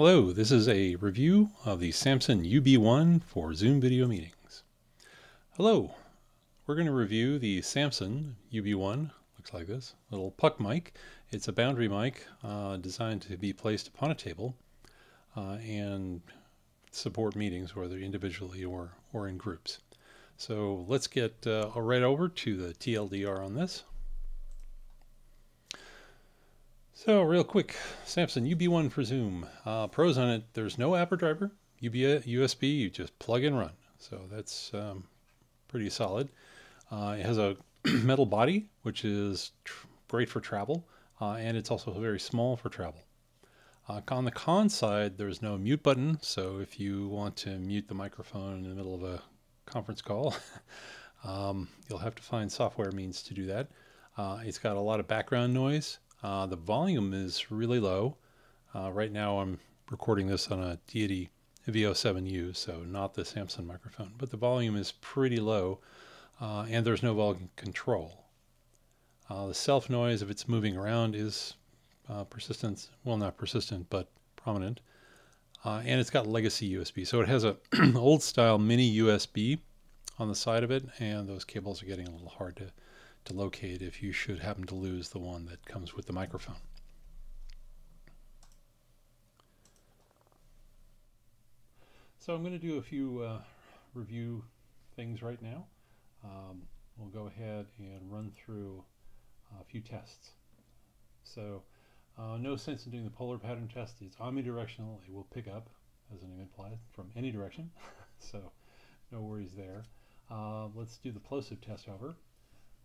Hello, this is a review of the Samson UB1 for Zoom video meetings. Hello, we're going to review the Samson UB1, looks like this, little puck mic. It's a boundary mic designed to be placed upon a table and support meetings, whether individually or in groups. So let's get right over to the TLDR on this. So real quick, Samson UB1 for Zoom. Pros on it, there's no app or driver, USB, you just plug and run. So that's pretty solid. It has a metal body, which is great for travel, and it's also very small for travel. On the con side, there's no mute button, so if you want to mute the microphone in the middle of a conference call, you'll have to find software means to do that. It's got a lot of background noise. The volume is really low. Right now I'm recording this on a Deity VO7U, so not the Samson microphone, but the volume is pretty low, and there's no volume control. The self noise, if it's moving around, is persistent, well, not persistent, but prominent. And it's got legacy USB, so it has a old style mini USB on the side of it, and those cables are getting a little hard to locate if you should happen to lose the one that comes with the microphone. So I'm going to do a few review things right now. We'll go ahead and run through a few tests. So no sense in doing the polar pattern test. It's omnidirectional. It will pick up, as the name implies, from any direction. So no worries there. Let's do the plosive test, however.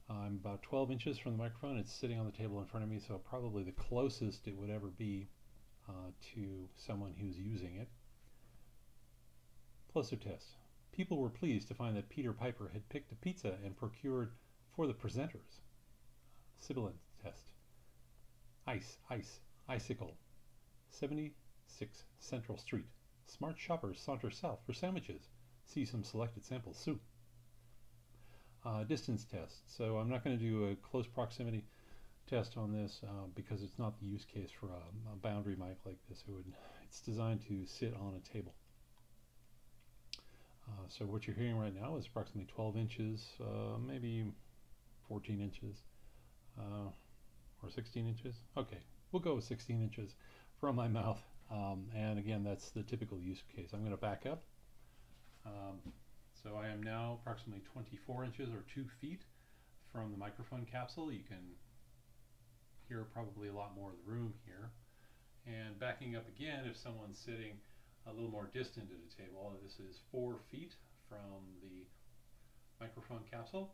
I'm about 12 inches from the microphone. It's sitting on the table in front of me, so probably the closest it would ever be to someone who's using it. Plosive test. People were pleased to find that Peter Piper had picked a pizza and procured for the presenters. Sibilant test. Ice, icicle. 76 Central Street. Smart shoppers saunter south for sandwiches. See some selected samples soon. Distance test. So I'm not going to do a close proximity test on this because it's not the use case for a boundary mic like this. It's designed to sit on a table. So what you're hearing right now is approximately 12 inches, maybe 14 inches, or 16 inches. Okay, we'll go with 16 inches from my mouth. And again, that's the typical use case. I'm going to back up. So I am now approximately 24 inches or 2 feet from the microphone capsule. You can hear probably a lot more of the room here. And backing up again, if someone's sitting a little more distant at a table, this is 4 feet from the microphone capsule.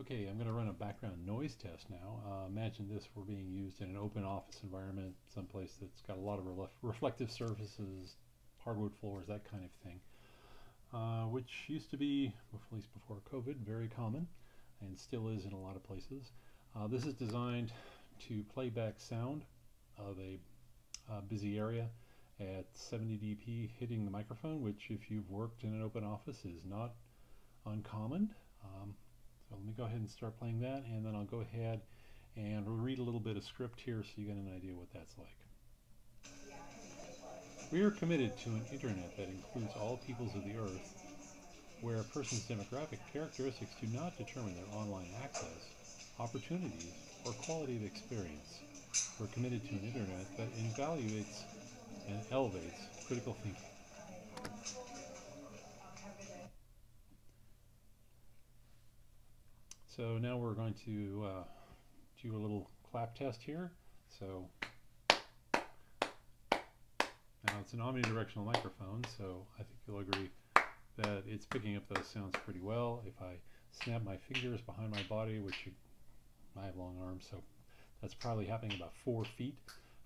Okay, I'm going to run a background noise test now. Imagine this were being used in an open office environment, someplace that's got a lot of reflective surfaces, hardwood floors, that kind of thing, which used to be, at least before COVID, very common and still is in a lot of places. This is designed to play back sound of a busy area at 70 dB hitting the microphone, which if you've worked in an open office is not uncommon. So let me go ahead and start playing that, and then I'll go ahead and read a little bit of script here so you get an idea what that's like. We are committed to an internet that includes all peoples of the earth, where a person's demographic characteristics do not determine their online access, opportunities, or quality of experience. We're committed to an internet that evaluates and elevates critical thinking. So now we're going to do a little clap test here. So now it's an omnidirectional microphone, so I think you'll agree that it's picking up those sounds pretty well. If I snap my fingers behind my body, I have long arms, so that's probably happening about 4 feet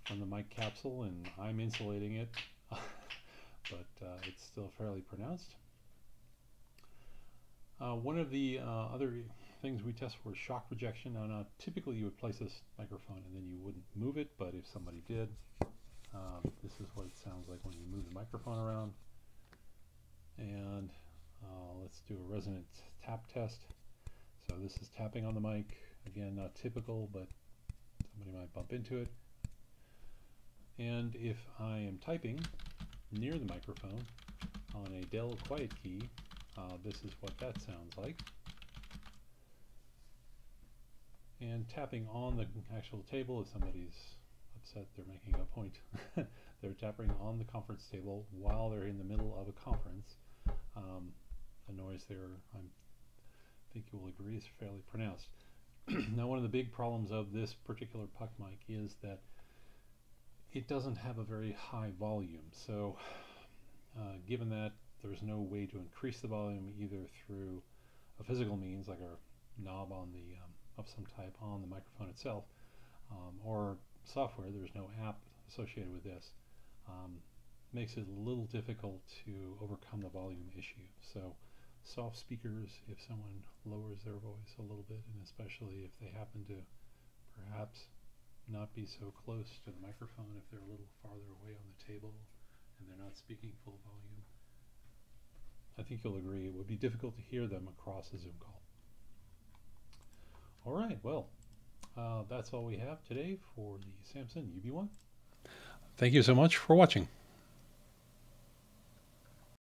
from the mic capsule, and I'm insulating it, but it's still fairly pronounced. One of the other things we test for is shock rejection. Now, typically you would place this microphone and then you wouldn't move it, but if somebody did, this is what it sounds like when you move the microphone around. And let's do a resonant tap test. So this is tapping on the mic. Again, not typical, but somebody might bump into it. And if I am typing near the microphone on a Dell Quiet Key, this is what that sounds like. And tapping on the actual table, if somebody's upset they're making a point, they're tapping on the conference table while they're in the middle of a conference. The noise there, I think you will agree, is fairly pronounced. Now, one of the big problems of this particular puck mic is that it doesn't have a very high volume. So given that there's no way to increase the volume either through a physical means like a knob on the of some type on the microphone itself, or software, there's no app associated with this, makes it a little difficult to overcome the volume issue. So soft speakers, if someone lowers their voice a little bit, and especially if they happen to perhaps not be so close to the microphone, if they're a little farther away on the table and they're not speaking full volume, I think you'll agree it would be difficult to hear them across a Zoom call. All right, well, that's all we have today for the Samson UB1. Thank you so much for watching.